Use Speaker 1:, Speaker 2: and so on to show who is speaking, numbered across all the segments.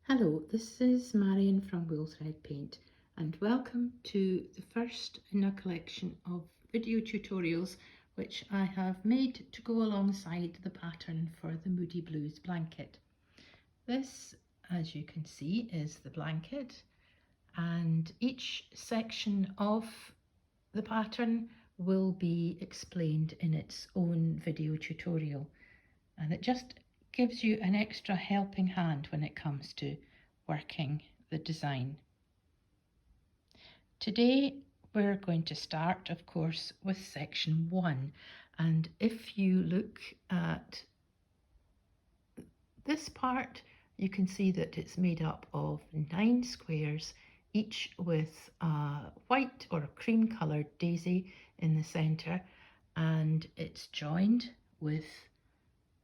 Speaker 1: Hello, this is Marion from Wool Thread Paint and welcome to the first in a collection of video tutorials which I have made to go alongside the pattern for the Moody Blues blanket. This, as you can see, is the blanket, and each section of the pattern will be explained in its own video tutorial, and it just gives you an extra helping hand when it comes to working the design. Today we're going to start, of course, with section 1, and if you look at this part you can see that it's made up of 9 squares, each with a white or a cream coloured daisy in the centre, and it's joined with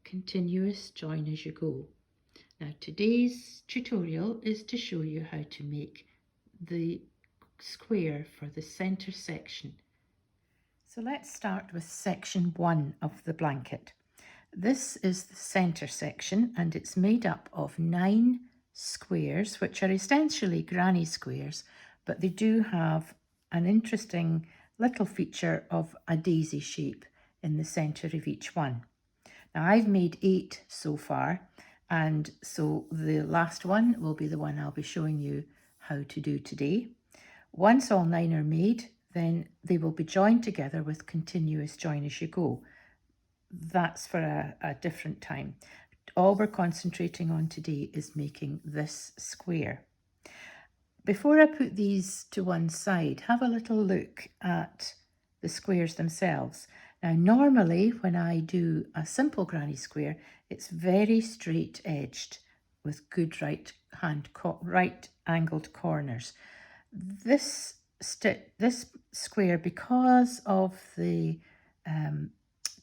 Speaker 1: continuous join as you go. Now today's tutorial is to show you how to make the square for the centre section. So let's start with section 1 of the blanket. This is the centre section and it's made up of 9 squares, which are essentially granny squares, but they do have an interesting little feature of a daisy shape in the centre of each one. Now I've made 8 so far, and so the last one will be the one I'll be showing you how to do today. Once all 9 are made, then they will be joined together with continuous join as you go. That's for a different time. All we're concentrating on today is making this square. Before I put these to one side, have a little look at the squares themselves. Now normally when I do a simple granny square, it's very straight edged with good right angled corners. This square, because of the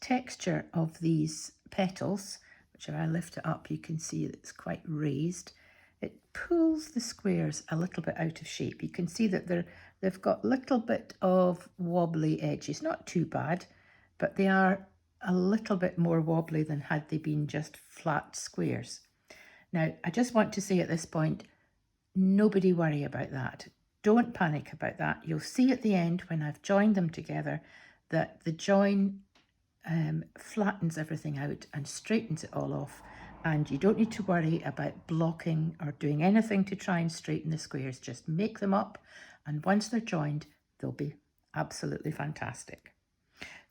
Speaker 1: texture of these petals, which if I lift it up you can see it's quite raised, it pulls the squares a little bit out of shape. You can see that they've got a little bit of wobbly edges, not too bad, but they are a little bit more wobbly than had they been just flat squares. Now, I just want to say at this point, nobody worry about that. Don't panic about that. You'll see at the end when I've joined them together that the join flattens everything out and straightens it all off, and you don't need to worry about blocking or doing anything to try and straighten the squares. Just make them up, and once they're joined they'll be absolutely fantastic.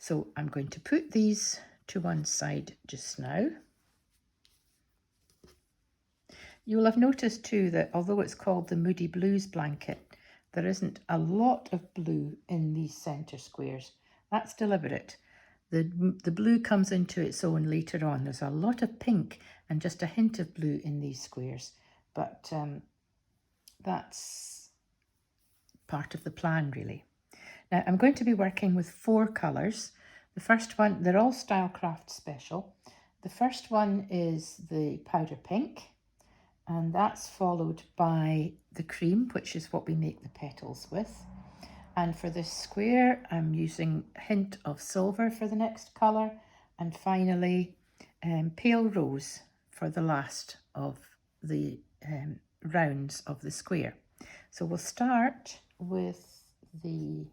Speaker 1: So I'm going to put these to one side just now. You'll have noticed too that although it's called the Moody Blues blanket, there isn't a lot of blue in these centre squares. That's deliberate. The blue comes into its own later on. There's a lot of pink and just a hint of blue in these squares, but that's part of the plan really. Now I'm going to be working with 4 colours. The first one, they're all Stylecraft special. The first one is the powder pink, and that's followed by the cream, which is what we make the petals with. And for this square, I'm using a hint of silver for the next colour, and finally pale rose for the last of the rounds of the square. So we'll start with the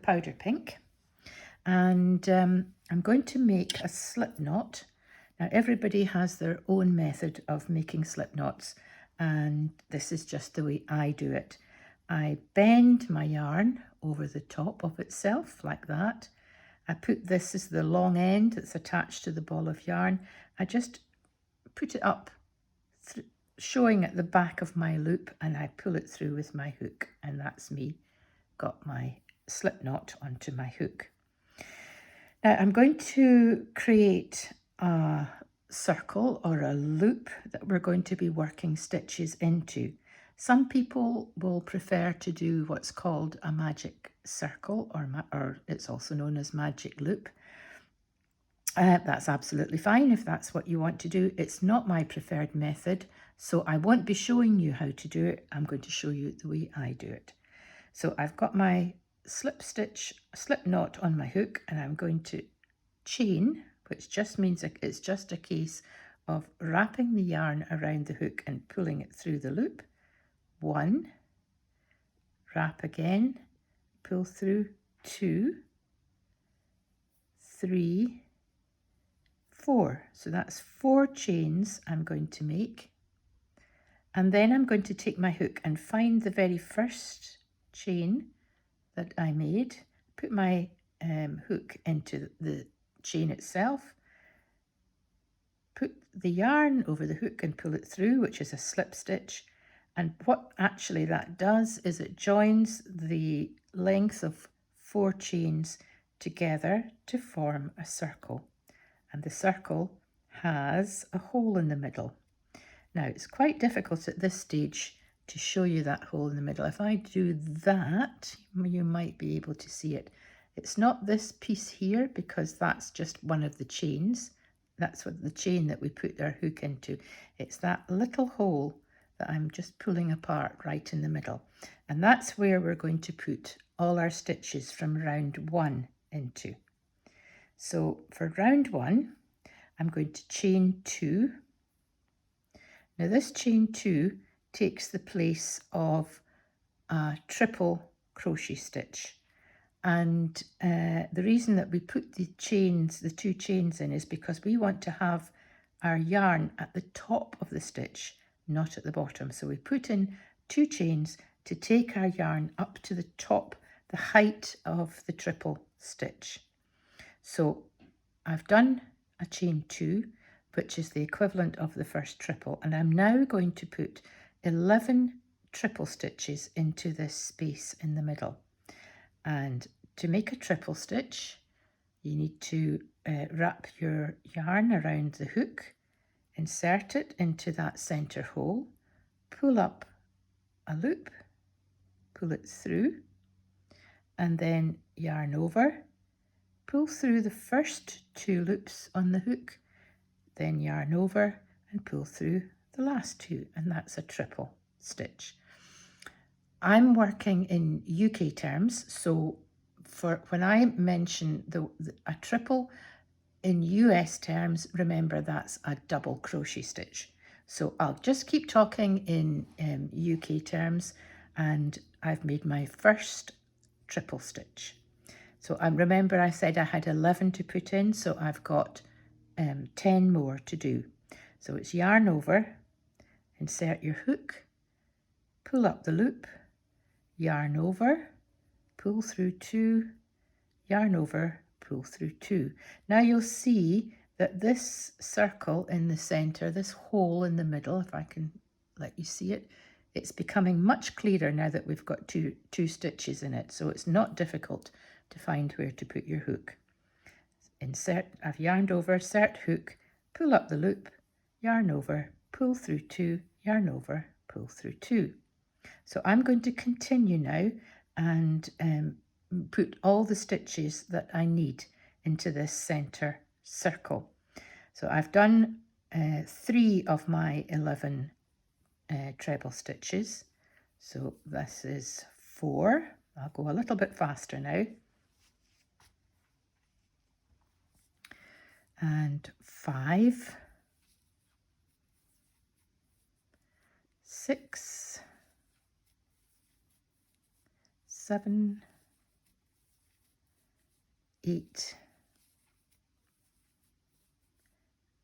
Speaker 1: powder pink, and I'm going to make a slip knot. Now everybody has their own method of making slip knots, and this is just the way I do it. I bend my yarn over the top of itself like that. I put this as the long end that's attached to the ball of yarn. I just put it up, showing at the back of my loop, and I pull it through with my hook, and that's me, got my slip knot onto my hook. Now I'm going to create a circle or a loop that we're going to be working stitches into. Some people will prefer to do what's called a magic circle, or it's also known as magic loop. That's absolutely fine if that's what you want to do. It's not my preferred method, so I won't be showing you how to do it. I'm going to show you the way I do it. So I've got my slip knot on my hook, and I'm going to chain, which just means it's just a case of wrapping the yarn around the hook and pulling it through the loop. 1, wrap again, pull through, 2, 3, 4. So that's 4 chains I'm going to make. And then I'm going to take my hook and find the very first chain that I made, put my hook into the chain itself, put the yarn over the hook and pull it through, which is a slip stitch. And what actually that does is it joins the length of 4 chains together to form a circle. And the circle has a hole in the middle. Now, it's quite difficult at this stage to show you that hole in the middle. If I do that, you might be able to see it. It's not this piece here because that's just one of the chains. That's what the chain that we put our hook into. It's that little hole that I'm just pulling apart right in the middle. And that's where we're going to put all our stitches from round 1 into. So for round 1, I'm going to chain 2. Now this chain 2 takes the place of a triple crochet stitch, and the reason that we put the 2 chains in is because we want to have our yarn at the top of the stitch, not at the bottom. So we put in 2 chains to take our yarn up to the top, the height of the triple stitch. So I've done a chain 2, which is the equivalent of the first triple, and I'm now going to put 11 triple stitches into this space in the middle. And to make a triple stitch, you need to wrap your yarn around the hook, insert it into that center hole, pull up a loop, pull it through, and then yarn over, pull through the first 2 loops on the hook, then yarn over and pull through the last 2, and that's a triple stitch. I'm working in UK terms, so for when I mention a triple in US terms, remember that's a double crochet stitch. So I'll just keep talking in UK terms, and I've made my first triple stitch. So remember I said I had 11 to put in, so I've got 10 more to do. So it's yarn over, insert your hook, pull up the loop, yarn over, pull through 2, yarn over, pull through 2. Now you'll see that this circle in the center, this hole in the middle, if I can let you see it, it's becoming much clearer now that we've got two stitches in it, so it's not difficult to find where to put your hook. Insert, I've yarned over, insert hook, pull up the loop, yarn over, pull through 2, yarn over, pull through 2. So I'm going to continue now and put all the stitches that I need into this center circle. So I've done 3 of my 11 treble stitches. So this is 4. I'll go a little bit faster now. And 5, 6, 7, 8,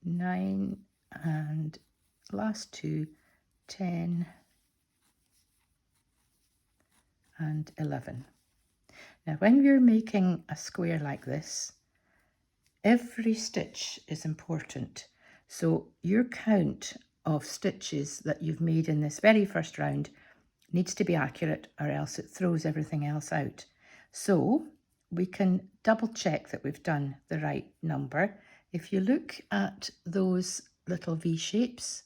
Speaker 1: 9, and last 2, 10 and 11. Now when you're making a square like this, every stitch is important. So your count of stitches that you've made in this very first round needs to be accurate, or else it throws everything else out. So we can double check that we've done the right number. If you look at those little V shapes,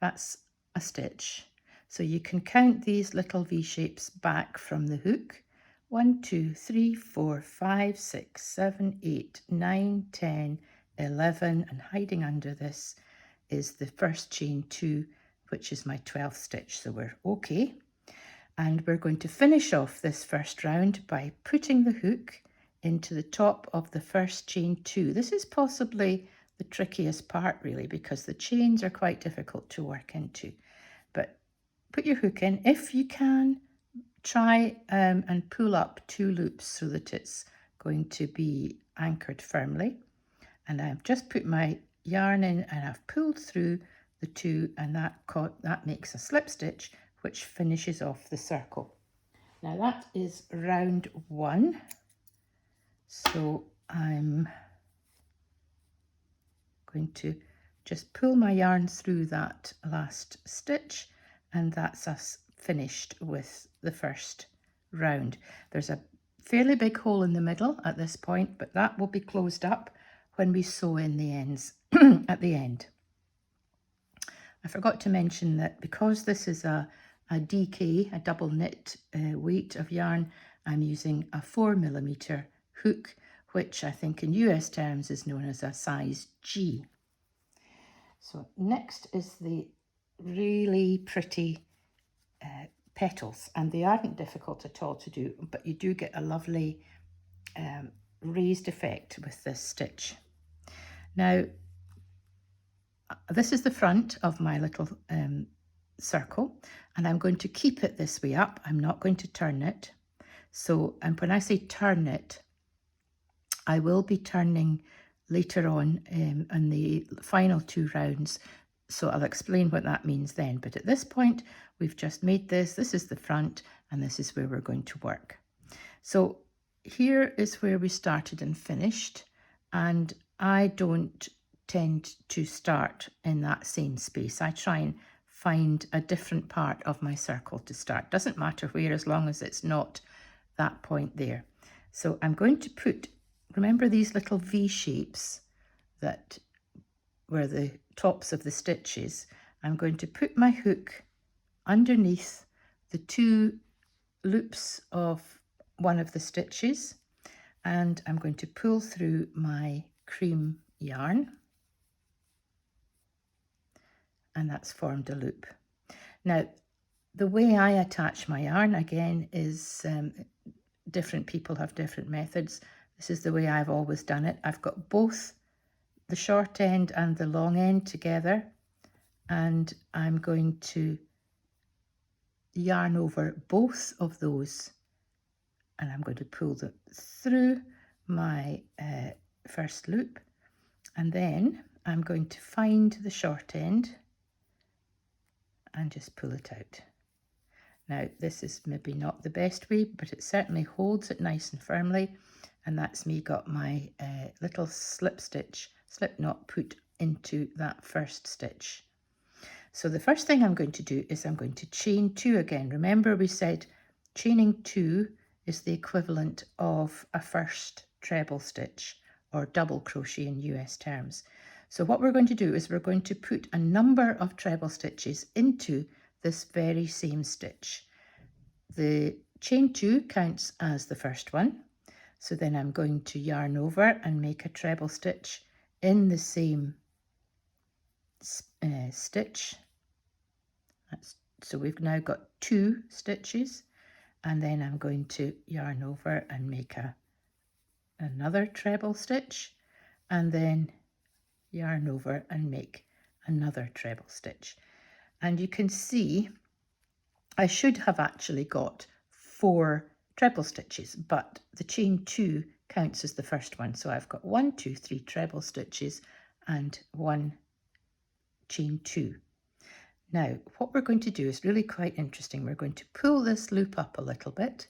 Speaker 1: that's a stitch. So you can count these little V shapes back from the hook. 1, 2, 3, 4, 5, 6, 7, 8, 9, 10, 11, and hiding under this is the first chain 2, which is my 12th stitch. So we're okay. And we're going to finish off this first round by putting the hook into the top of the first chain 2. This is possibly the trickiest part really, because the chains are quite difficult to work into. But put your hook in. If you can, try and pull up 2 loops so that it's going to be anchored firmly. And I've just put my yarn in and I've pulled through the 2, and that makes a slip stitch which finishes off the circle. Now that is round 1, so I'm going to just pull my yarn through that last stitch, and that's us finished with the first round. There's a fairly big hole in the middle at this point, but that will be closed up when we sew in the ends at the end. I forgot to mention that because this is a DK, a double knit weight of yarn, I'm using a 4mm hook, which I think in US terms is known as a size G. So next is the really pretty petals, and they aren't difficult at all to do, but you do get a lovely raised effect with this stitch. Now, this is the front of my little circle, and I'm going to keep it this way up. I'm not going to turn it. So, and when I say turn it, I will be turning later on in the final 2 rounds. So I'll explain what that means then. But at this point, we've just made this. This is the front, and this is where we're going to work. So here is where we started and finished. And I don't tend to start in that same space. I try and find a different part of my circle to start. Doesn't matter where, as long as it's not that point there. So I'm going to put, remember these little V shapes that were the tops of the stitches? I'm going to put my hook underneath the 2 loops of one of the stitches, and I'm going to pull through my cream yarn, and that's formed a loop. Now, the way I attach my yarn again is different people have different methods. This is the way I've always done it. I've got both the short end and the long end together, and I'm going to yarn over both of those, and I'm going to pull them through my first loop, and then I'm going to find the short end and just pull it out. Now, this is maybe not the best way, but it certainly holds it nice and firmly, and that's me got my little slip knot put into that first stitch. So the first thing I'm going to do is I'm going to chain 2 again. Remember we said chaining 2 is the equivalent of a first treble stitch or double crochet in US terms. So what we're going to do is we're going to put a number of treble stitches into this very same stitch. The chain 2 counts as the first one. So then I'm going to yarn over and make a treble stitch in the same stitch. So we've now got 2 stitches, and then I'm going to yarn over and make another treble stitch, and then yarn over and make another treble stitch. And you can see I should have actually got 4 treble stitches, but the chain 2 counts as the first one. So I've got 1, 2, 3 treble stitches and 1 chain 2. Now, what we're going to do is really quite interesting. We're going to pull this loop up a little bit.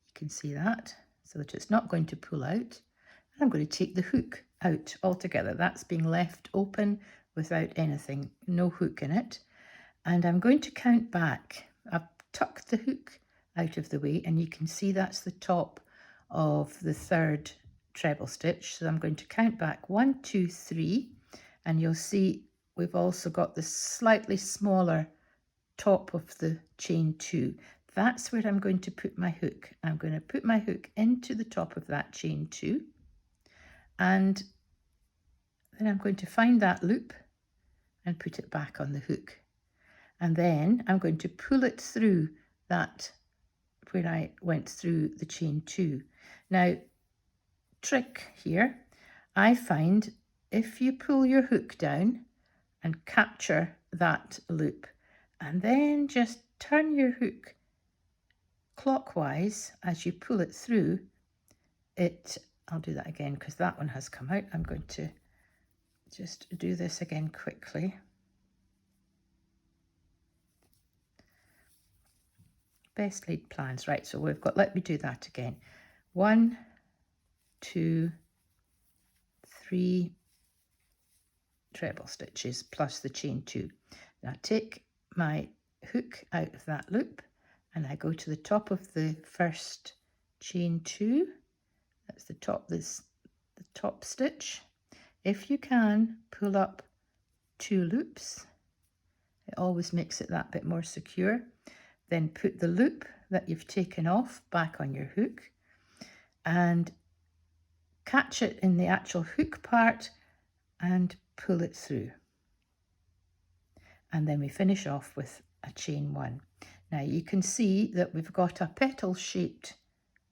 Speaker 1: You can see that, so that it's not going to pull out. And I'm going to take the hook out altogether. That's being left open without anything, no hook in it. And I'm going to count back. I've tucked the hook out of the way, and you can see that's the top of the 3rd treble stitch. So I'm going to count back 1, 2, 3, and you'll see we've also got the slightly smaller top of the chain 2. That's where I'm going to put my hook. I'm going to put my hook into the top of that chain 2, and then I'm going to find that loop and put it back on the hook. And then I'm going to pull it through that where I went through the chain 2. Now, trick here, I find if you pull your hook down and capture that loop, and then just turn your hook clockwise as you pull it through, I'll do that again because that one has come out. I'm going to just do this again quickly. Best laid plans. Right, so we've got, let me do that again. 1, 2, 3 treble stitches plus the chain 2. Now take my hook out of that loop and I go to the top of the first chain 2. That's the top stitch. If you can, pull up 2 loops. It always makes it that bit more secure. Then put the loop that you've taken off back on your hook and catch it in the actual hook part and pull it through. And then we finish off with a chain 1. Now you can see that we've got a petal shaped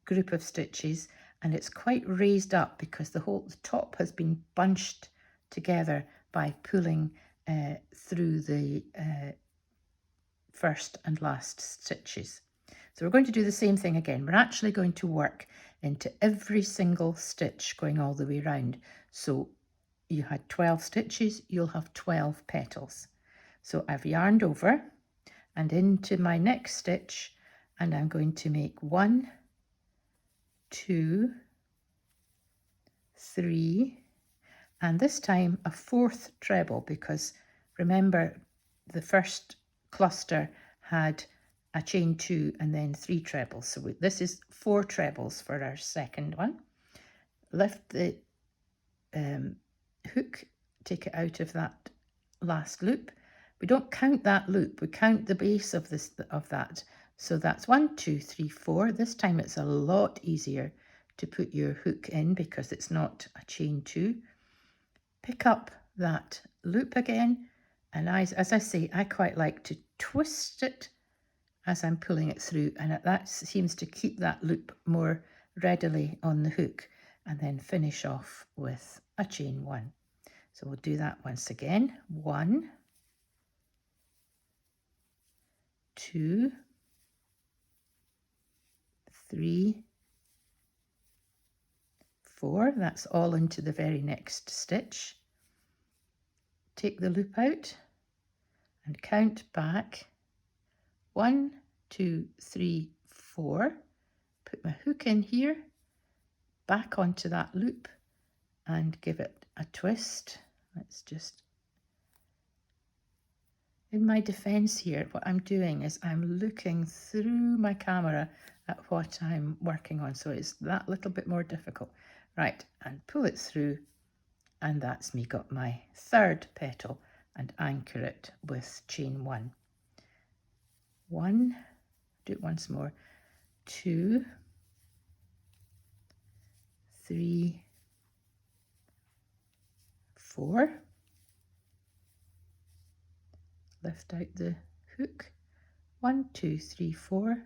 Speaker 1: group of stitches and it's quite raised up because the top has been bunched together by pulling through the first and last stitches. So we're going to do the same thing again. We're actually going to work into every single stitch going all the way around. So you had 12 stitches, you'll have 12 petals. So I've yarned over and into my next stitch and I'm going to make 1, 2, 3, and this time a 4th treble because remember the first cluster had a chain 2 and then 3 trebles. So this is 4 trebles for our second one. Lift the hook, take it out of that last loop. We don't count that loop, we count the base of that. So that's 1, 2, 3, 4. This time it's a lot easier to put your hook in because it's not a chain 2. Pick up that loop again, and as I say, I quite like to twist it as I'm pulling it through, and that seems to keep that loop more readily on the hook, and then finish off with a chain 1. So we'll do that once again. 1, 2, 3, 4. That's all into the very next stitch. Take the loop out and count back. 1, 2, 3, 4. Put my hook in here, back onto that loop and give it a twist. Let's just, in my defense here, what I'm doing is I'm looking through my camera at what I'm working on, so it's that little bit more difficult. Right, and pull it through, and that's me got my 3rd petal, and anchor it with chain 1. 1, do it once more, 2, 3, 4. Lift out the hook. 1, 2, 3, 4.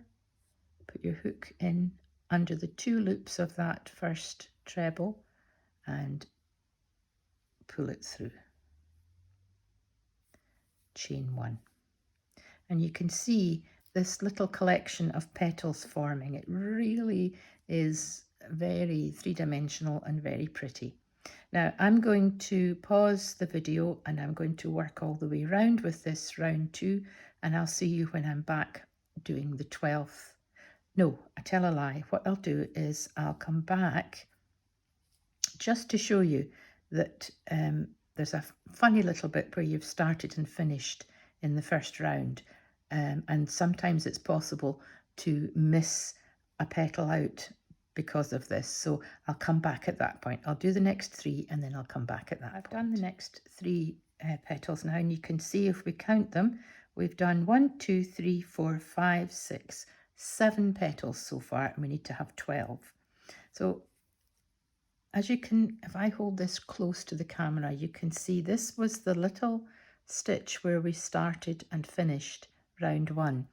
Speaker 1: Put your hook in under the 2 loops of that first treble and pull it through. Chain 1. And you can see this little collection of petals forming. It really is very three-dimensional and very pretty. Now I'm going to pause the video and I'm going to work all the way around with this round 2, and I'll see you when I'm back doing the 12th. No, I tell a lie. What I'll do is I'll come back just to show you that there's a funny little bit where you've started and finished in the first round, and sometimes it's possible to miss a petal out because of this. So I'll come back at that point. I'll do the next 3 and then I'll come back at that point. I've done the next 3 petals now, and you can see if we count them, we've done 1, 2, 3, 4, 5, 6, 7 petals so far, and we need to have 12. So as you can, if I hold this close to the camera, you can see this was the little stitch where we started and finished round 1,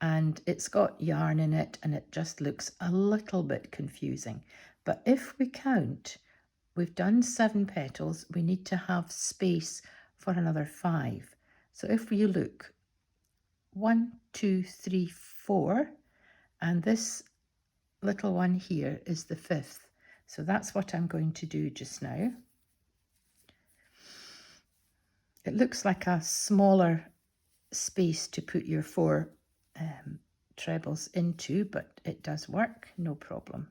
Speaker 1: and it's got yarn in it and it just looks a little bit confusing. But if we count, we've done 7 petals, we need to have space for another 5. So if you look, 1, 2, 3, 4, and this little one here is the 5th. So that's what I'm going to do just now. It looks like a smaller space to put your 4 trebles into, but it does work, no problem.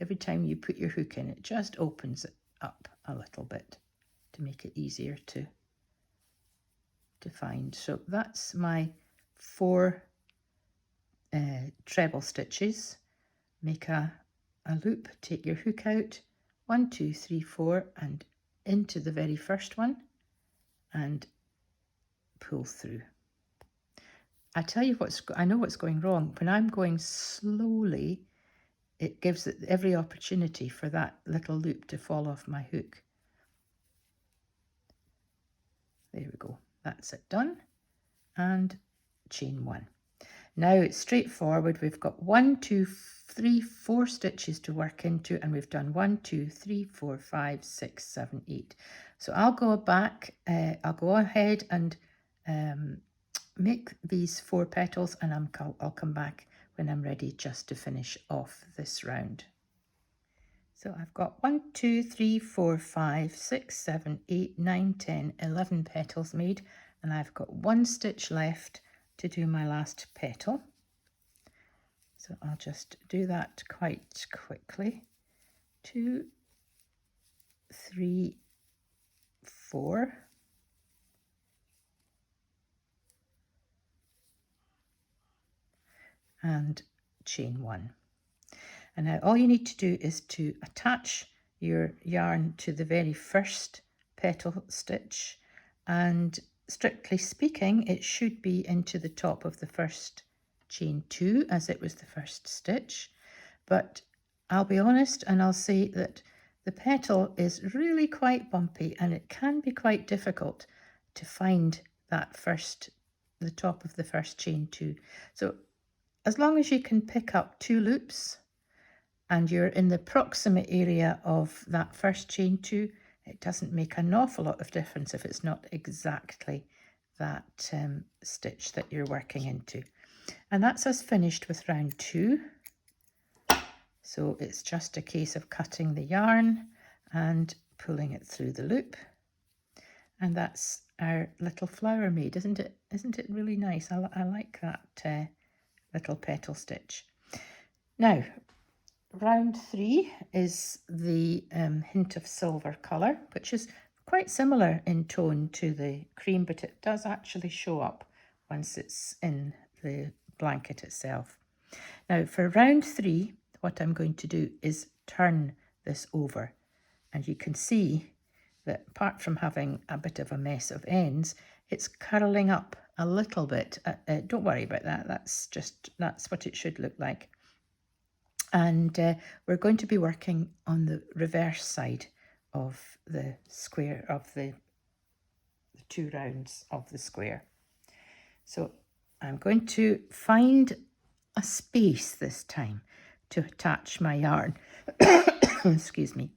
Speaker 1: Every time you put your hook in, it just opens it up a little bit to make it easier to find. So that's my 4 treble stitches. Make a loop, take your hook out, 1, 2, 3, 4, and into the very first one, and pull through. I tell you I know what's going wrong. When I'm going slowly, it gives it every opportunity for that little loop to fall off my hook. There we go. That's it done. And chain 1. Now it's straightforward. We've got 1, 2, 3, 4 stitches to work into, and we've done 1, 2, 3, 4, 5, 6, 7, 8. So I'll go back, I'll go ahead and make these 4 petals, and I'll come back when I'm ready just to finish off this round. So I've got 1, 2, 3, 4, 5, 6, 7, 8, 9, 10, 11 petals made, and I've got 1 stitch left to do my last petal. So I'll just do that quite quickly. 2, 3, 4. And chain 1. And now all you need to do is to attach your yarn to the very first petal stitch, and strictly speaking it should be into the top of the first chain 2 as it was the first stitch, but I'll be honest and I'll say that the petal is really quite bumpy and it can be quite difficult to find that the top of the first chain 2. So as long as you can pick up 2 loops and you're in the proximate area of that first chain 2, it doesn't make an awful lot of difference if it's not exactly that stitch that you're working into. And that's us finished with round 2. So it's just a case of cutting the yarn and pulling it through the loop. And that's our little flower made, isn't it? Isn't it really nice? I like that little petal stitch. Now, round 3 is the hint of silver colour, which is quite similar in tone to the cream, but it does actually show up once it's in the blanket itself. Now, for round 3, what I'm going to do is turn this over, and you can see that apart from having a bit of a mess of ends, it's curling up a little bit. Don't worry about that. That's what it should look like. And we're going to be working on the reverse side of the square, of the 2 rounds of the square. So I'm going to find a space this time to attach my yarn. Excuse me.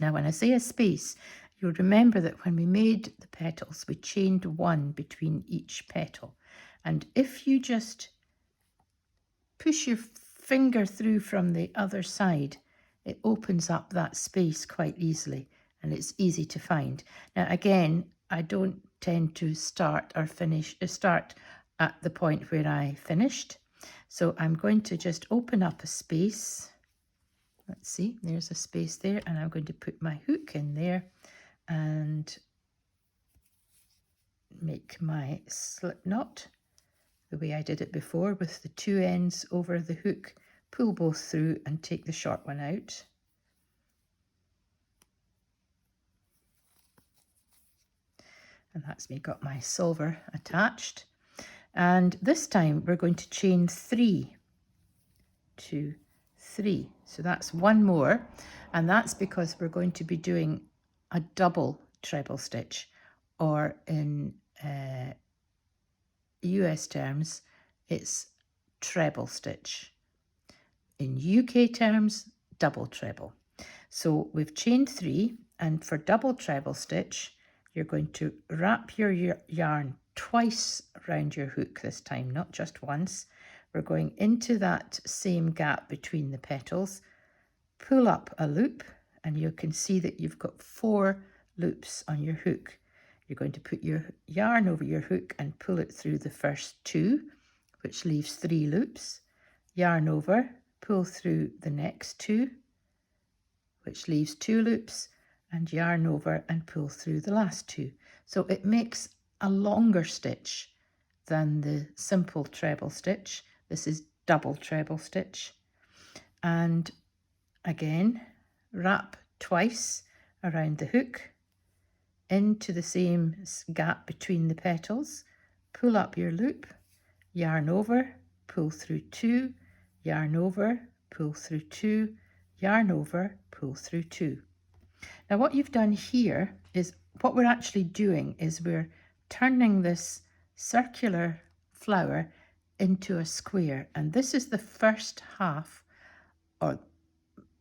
Speaker 1: Now, when I say a space, you'll remember that when we made the petals, we chained 1 between each petal. And if you just push your finger through from the other side, it opens up that space quite easily, and it's easy to find. Now, again, I don't tend to start at the point where I finished. So I'm going to just open up a space. Let's see, there's a space there, and I'm going to put my hook in there and make my slip knot the way I did it before, with the 2 ends over the hook, pull both through and take the short one out. And that's me got my silver attached. And this time we're going to chain 3, 2, 3. So that's 1 more, and that's because we're going to be doing a double treble stitch, or in US terms it's treble stitch. In UK terms, double treble. So we've chained 3, and for double treble stitch, you're going to wrap your yarn twice around your hook this time, not just once. We're going into that same gap between the petals, pull up a loop, and you can see that you've got 4 loops on your hook. You're going to put your yarn over your hook and pull it through the first 2, which leaves 3 loops. Yarn over, pull through the next 2, which leaves 2 loops, and yarn over and pull through the last 2. So it makes a longer stitch than the simple treble stitch. This is double treble stitch. And again, wrap twice around the hook, into the same gap between the petals, pull up your loop, yarn over, pull through 2, yarn over, pull through 2, yarn over, pull through 2. Now what you've done here is, what we're actually doing is we're turning this circular flower into a square, and this is the first half, or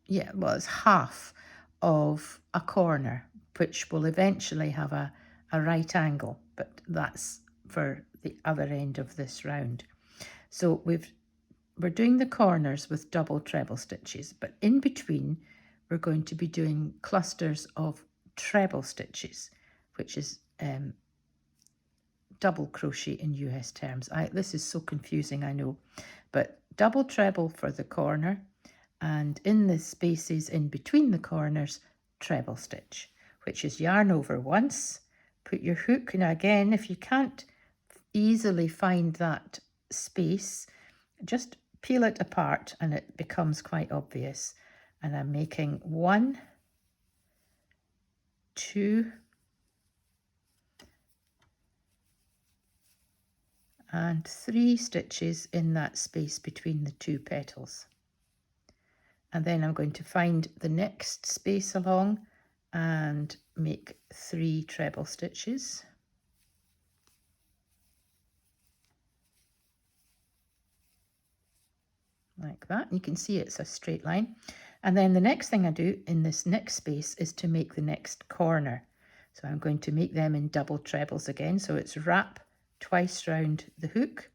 Speaker 1: yeah, well, it's half of a corner, which will eventually have a right angle, but that's for the other end of this round. So we're doing the corners with double treble stitches, but in between we're going to be doing clusters of treble stitches, which is double crochet in US terms. This is so confusing, I know, but double treble for the corner, and in the spaces in between the corners, treble stitch, which is yarn over once, put your hook, and again, if you can't easily find that space, just peel it apart and it becomes quite obvious. And I'm making 1, 2, and 3 stitches in that space between the 2 petals. And then I'm going to find the next space along and make 3 treble stitches. Like that. You can see it's a straight line. And then the next thing I do in this next space is to make the next corner. So I'm going to make them in double trebles again. So it's wrap twice round the hook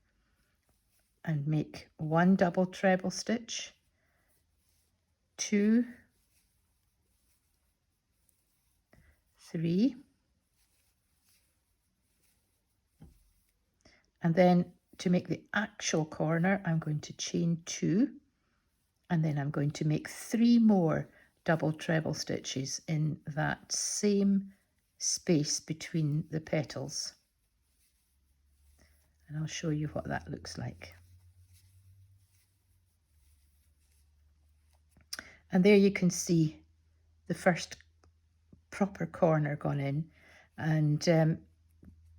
Speaker 1: and make 1 double treble stitch, 2, 3, and then to make the actual corner, I'm going to chain 2, and then I'm going to make 3 more double treble stitches in that same space between the petals. And I'll show you what that looks like. And there you can see the first proper corner gone in, and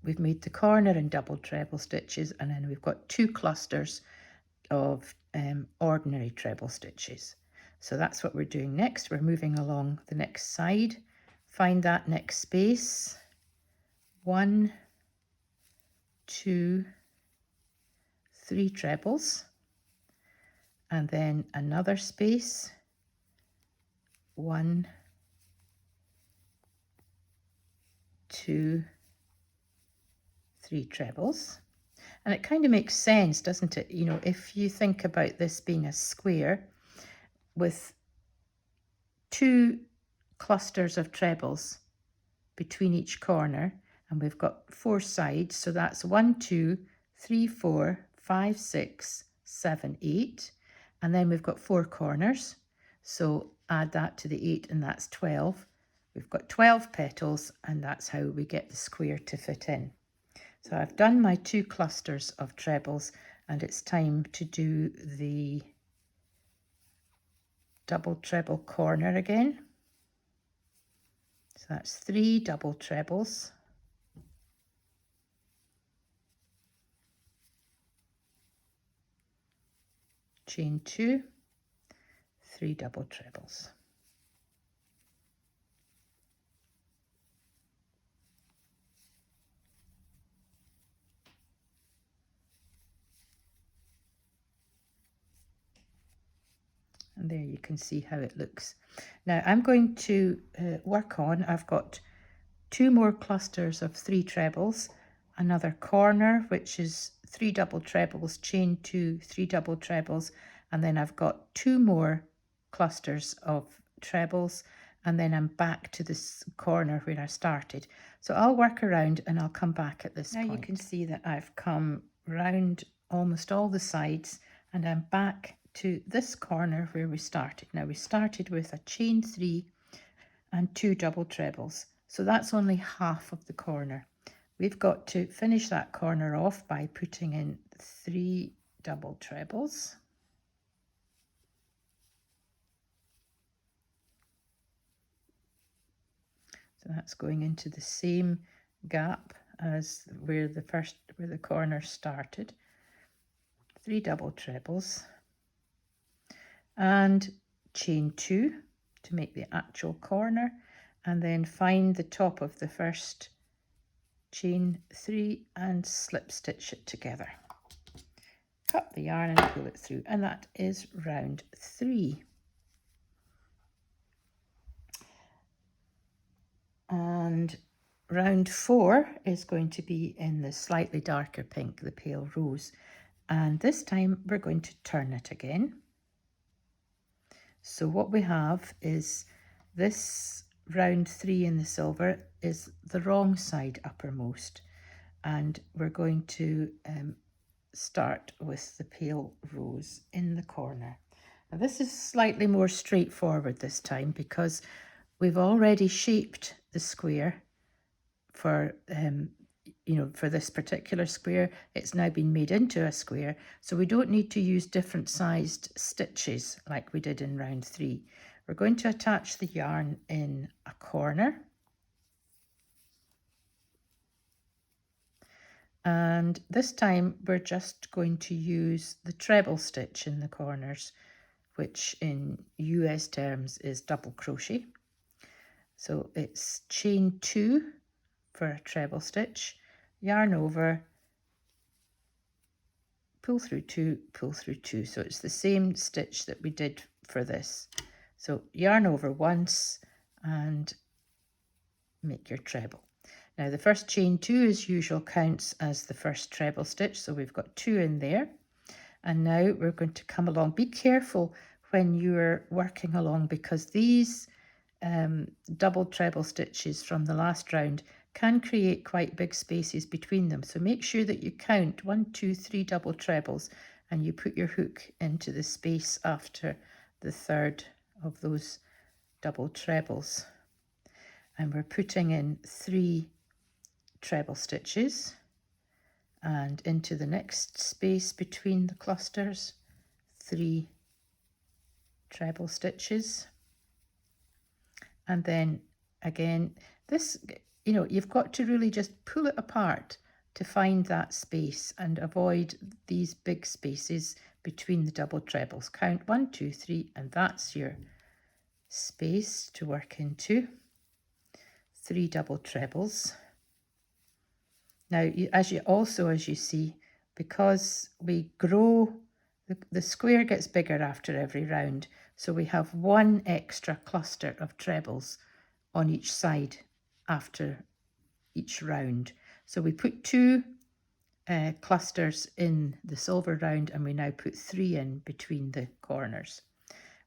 Speaker 1: we've made the corner in double treble stitches, and then we've got 2 clusters of ordinary treble stitches. So that's what we're doing next. We're moving along the next side. Find that next space. 1, 2, 3 trebles, and then another space. 1, 2, 3 trebles. And it kind of makes sense, doesn't it? You know, if you think about this being a square with 2 clusters of trebles between each corner, and we've got 4 sides, so that's 1, 2, 3, 4, 5, 6, 7, 8, and then we've got 4 corners, so add that to the 8 and that's 12. We've got 12 petals, and that's how we get the square to fit in. So I've done my 2 clusters of trebles, and it's time to do the double treble corner again. So that's 3 double trebles. Chain 2, 3 double trebles. And there you can see how it looks. Now I'm going to work on, I've got 2 more clusters of 3 trebles, another corner which is 3 double trebles, chain 2, 3 double trebles, and then I've got 2 more clusters of trebles, and then I'm back to this corner where I started. So I'll work around and I'll come back at this point. Now you can see that I've come round almost all the sides and I'm back to this corner where we started. Now we started with a chain 3 and 2 double trebles. So that's only half of the corner. We've got to finish that corner off by putting in 3 double trebles. So that's going into the same gap as where the corner started. 3 double trebles and chain 2 to make the actual corner, and then find the top of the first chain 3 and slip stitch it together. Cut the yarn and pull it through, and that is round 3. And round 4 is going to be in the slightly darker pink, the pale rose. And this time we're going to turn it again. So what we have is this round 3 in the silver is the wrong side uppermost. And we're going to start with the pale rose in the corner. Now this is slightly more straightforward this time because we've already shaped the square for for this particular square. It's now been made into a square, so we don't need to use different sized stitches like we did in round 3. We're going to attach the yarn in a corner, and this time we're just going to use the treble stitch in the corners, which in US terms is double crochet. So it's chain 2 for a treble stitch, yarn over, pull through 2, pull through 2. So it's the same stitch that we did for this. So yarn over once and make your treble. Now the first chain 2 as usual counts as the first treble stitch, so we've got 2 in there. And now we're going to come along. Be careful when you're working along because these double treble stitches from the last round can create quite big spaces between them. So make sure that you count 1, 2, 3 double trebles and you put your hook into the space after the third of those double trebles. And we're putting in 3 treble stitches and into the next space between the clusters, 3 treble stitches. And then again, this, you've got to really just pull it apart to find that space and avoid these big spaces between the double trebles. Count 1, 2, 3, and that's your space to work into. 3 double trebles. Now, as you see, because we grow, the square gets bigger after every round. So we have 1 extra cluster of trebles on each side after each round. So we put 2 clusters in the silver round and we now put 3 in between the corners.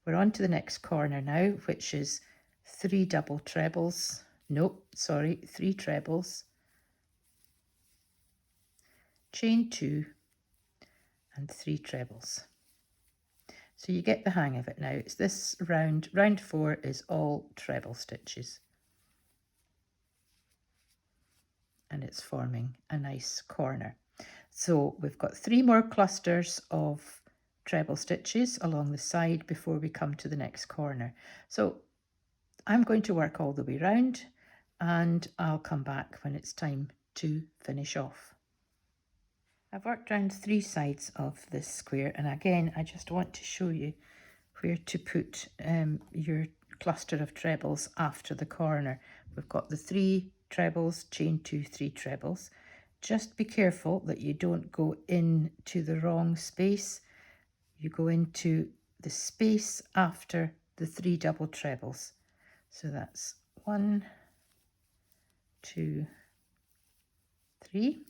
Speaker 1: We're on to the next corner now, which is 3 double trebles. Nope, sorry, 3 trebles. Chain 2 and 3 trebles. So you get the hang of it now. It's this round. Round 4 is all treble stitches. And it's forming a nice corner. So we've got 3 more clusters of treble stitches along the side before we come to the next corner. So I'm going to work all the way round and I'll come back when it's time to finish off. I've worked around 3 sides of this square, and again I just want to show you where to put your cluster of trebles after the corner. We've got the 3 trebles, chain 2, 3 trebles. Just be careful that you don't go into the wrong space. You go into the space after the 3 double trebles. So that's 1, 2, 3,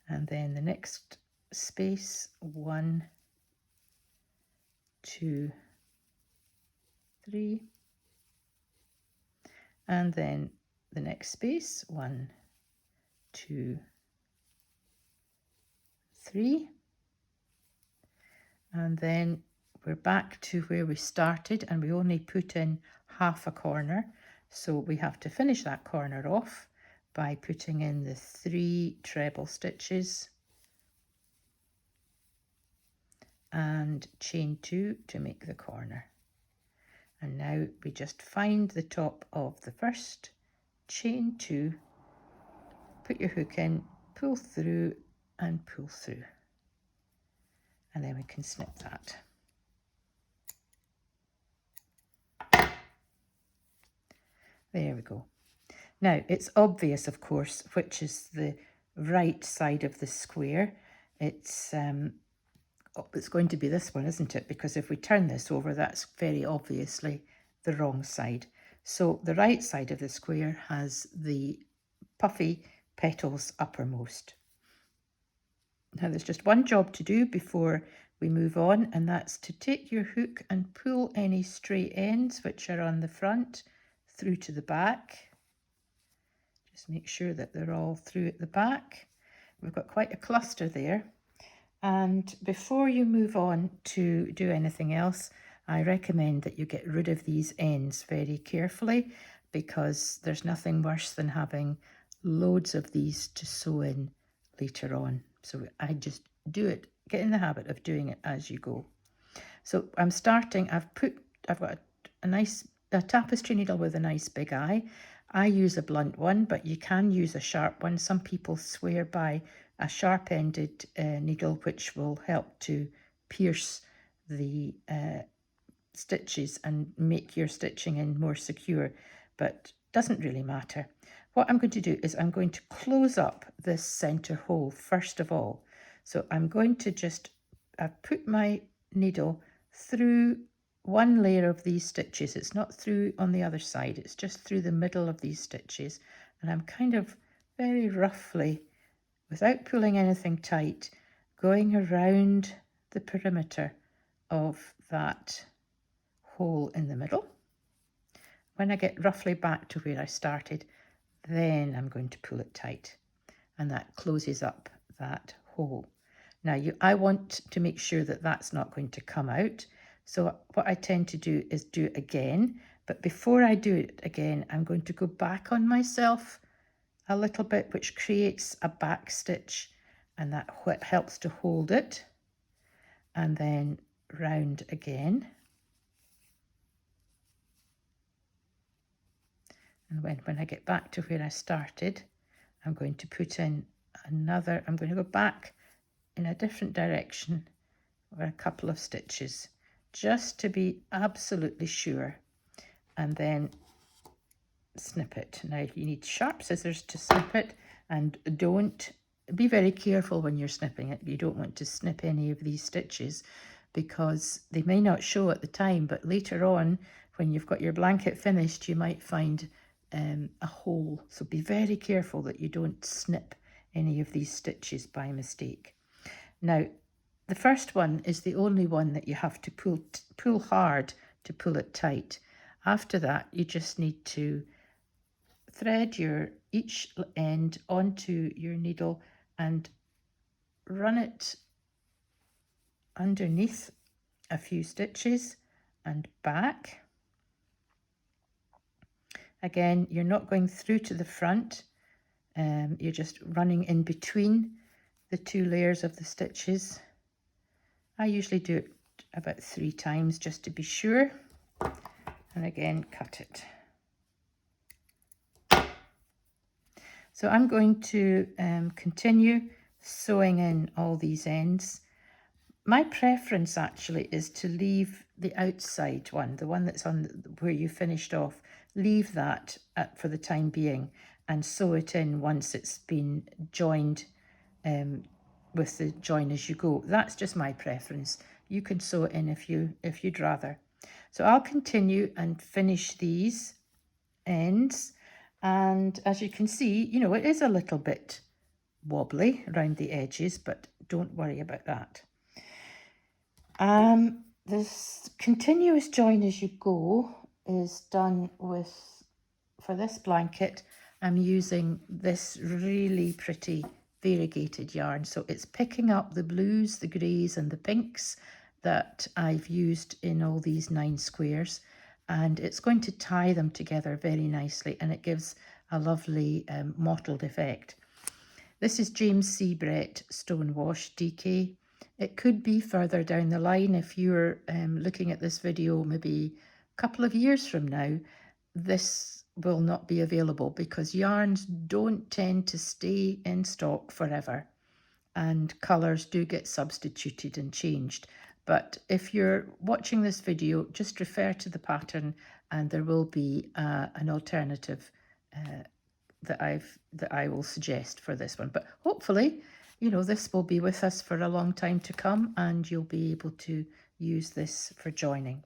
Speaker 1: and then the next space 1, 2, 3, and then the next space 1, 2, 3, and then we're back to where we started, and we only put in half a corner, so we have to finish that corner off by putting in the 3 treble stitches and chain 2 to make the corner. And now we just find the top of the first, chain 2, put your hook in, pull through and pull through, and then we can snip that. There we go. Now it's obvious, of course, which is the right side of the square. It's going to be this one, isn't it? Because if we turn this over, that's very obviously the wrong side. So the right side of the square has the puffy petals uppermost. Now there's just one job to do before we move on, and that's to take your hook and pull any straight ends which are on the front through to the back. Just make sure that they're all through at the back. We've got quite a cluster there. And before you move on to do anything else, I recommend that you get rid of these ends very carefully, because there's nothing worse than having loads of these to sew in later on. So I just get in the habit of doing it as you go. So I'm starting, I've got a tapestry needle with a nice big eye. I use a blunt one, but you can use a sharp one. Some people swear by a sharp-ended needle, which will help to pierce the stitches and make your stitching in more secure, but doesn't really matter. What I'm going to do is I'm going to close up this center hole first of all. So I'm going to just put my needle through one layer of these stitches. It's not through on the other side, it's just through the middle of these stitches, and I'm kind of very roughly, without pulling anything tight, going around the perimeter of that hole in the middle. When I get roughly back to where I started, then I'm going to pull it tight, and that closes up that hole. Now I want to make sure that that's not going to come out, so what I tend to do is do it again, but before I do it again, I'm going to go back on myself a little bit, which creates a back stitch, and that helps to hold it, and then round again. And when I get back to where I started, I'm going to put in another, I'm going to go back in a different direction for a couple of stitches, just to be absolutely sure, and then snip it. Now you need sharp scissors to snip it, and don't be very careful when you're snipping it. You don't want to snip any of these stitches, because they may not show at the time, but later on when you've got your blanket finished, you might find a hole. So be very careful that you don't snip any of these stitches by mistake. Now the first one is the only one that you have to pull hard to pull it tight. After that, you just need to thread each end onto your needle and run it underneath a few stitches and back. Again, you're not going through to the front, you're just running in between the 2 layers of the stitches. I usually do it about 3 times just to be sure, and again cut it. So I'm going to continue sewing in all these ends. My preference actually is to leave the outside one, the one that's on where you finished off, leave that for the time being and sew it in once it's been joined with the join as you go. That's just my preference. you can sew it in if you'd rather. So I'll continue and finish these ends, and as you can see, you know, it is a little bit wobbly around the edges, but don't worry about that. This continuous join as you go is done with, for this blanket, I'm using this really pretty variegated yarn. So it's picking up the blues, the greys and the pinks that I've used in all these 9 squares, and it's going to tie them together very nicely, and it gives a lovely mottled effect. This is James C. Brett Stonewash DK. It could be further down the line if you're looking at this video maybe a couple of years from now. This will not be available because yarns don't tend to stay in stock forever, and colours do get substituted and changed. But if you're watching this video, just refer to the pattern and there will be an alternative that I will suggest for this one. But hopefully, you know, this will be with us for a long time to come and you'll be able to use this for joining.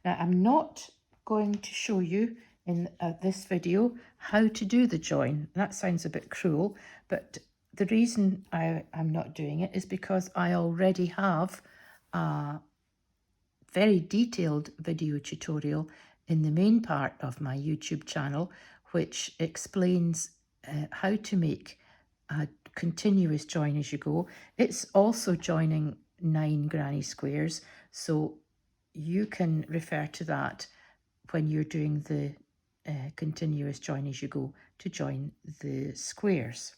Speaker 1: Now, I'm not going to show you in this video how to do the join. That sounds a bit cruel, but the reason I'm not doing it is because I already have a very detailed video tutorial in the main part of my YouTube channel, which explains how to make a continuous join as you go. It's also joining 9 granny squares, so you can refer to that when you're doing the continuous join as you go to join the squares.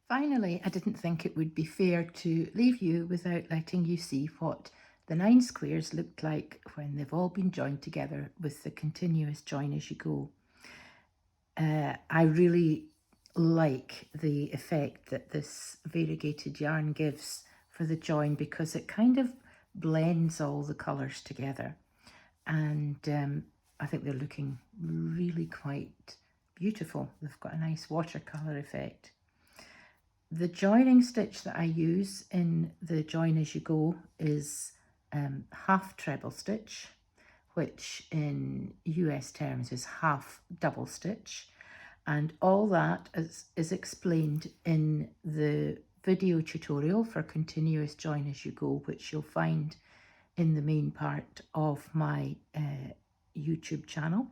Speaker 1: Finally, I didn't think it would be fair to leave you without letting you see what the 9 squares looked like when they've all been joined together with the continuous join as you go. I really like the effect that this variegated yarn gives for the join because it kind of blends all the colours together, and I think they're looking really quite beautiful. They've got a nice watercolour effect. The joining stitch that I use in the join as you go is half treble stitch, which in US terms is half double stitch, and all that is explained in the video tutorial for continuous join as you go, which you'll find in the main part of my YouTube channel.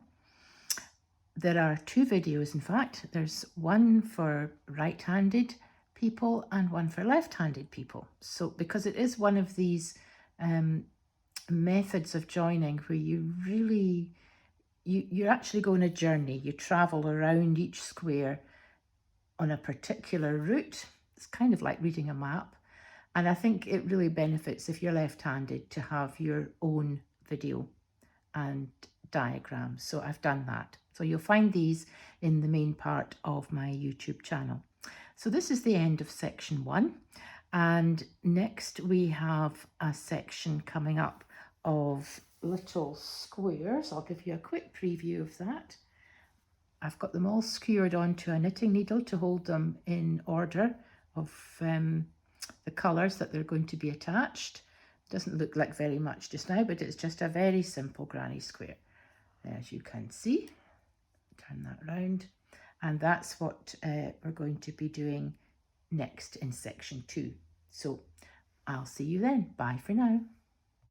Speaker 1: There are 2 videos, in fact. There's one for right-handed people and one for left-handed people. So because it is one of these methods of joining where you really, you're actually going a journey. You travel around each square on a particular route. It's kind of like reading a map. And I think it really benefits if you're left-handed to have your own video and diagrams. So I've done that. So you'll find these in the main part of my YouTube channel. So this is the end of section 1. And next we have a section coming up of little squares. I'll give you a quick preview of that. I've got them all skewered onto a knitting needle to hold them in order of the colours that they're going to be attached. Doesn't look like very much just now, but it's just a very simple granny square. As you can see, turn that round, and that's what we're going to be doing next in section 2. So I'll see you then. Bye for now.